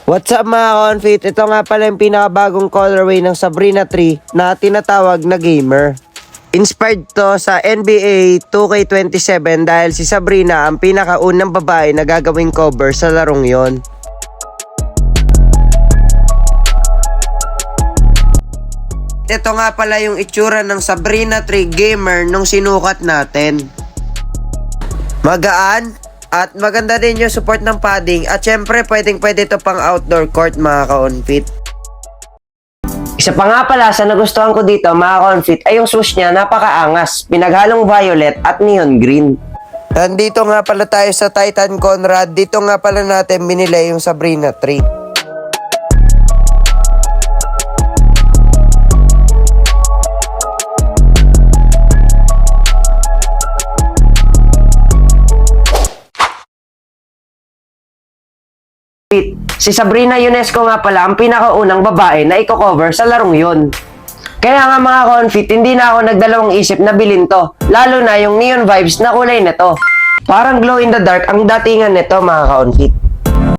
What's up mga confit? Ito nga pala yung pinakabagong colorway ng Sabrina 3 na tinatawag na gamer. Inspired to sa NBA 2K27 dahil si Sabrina ang pinakaunang babae na gagawing cover sa larong yon. Ito nga pala yung itsura ng Sabrina 3 gamer nung sinukat natin. Magaan at maganda din yung support ng padding at syempre pwede ito pang outdoor court mga ka-onfit. Isa pa nga pala sa nagustuhan ko dito mga ka-onfit ay yung swoosh niya, napakaangas, pinaghalong violet at neon green. Nandito nga pala tayo sa Titan Conrad, dito nga pala natin binili yung Sabrina 3. Si Sabrina Ionesco nga pala ang pinakaunang babae na i-cover sa larong yun. Kaya nga mga confit, hindi na ako nagdalawang isip na bilhin to. Lalo na yung neon vibes na kulay nito. Parang glow in the dark ang datingan nito mga confit.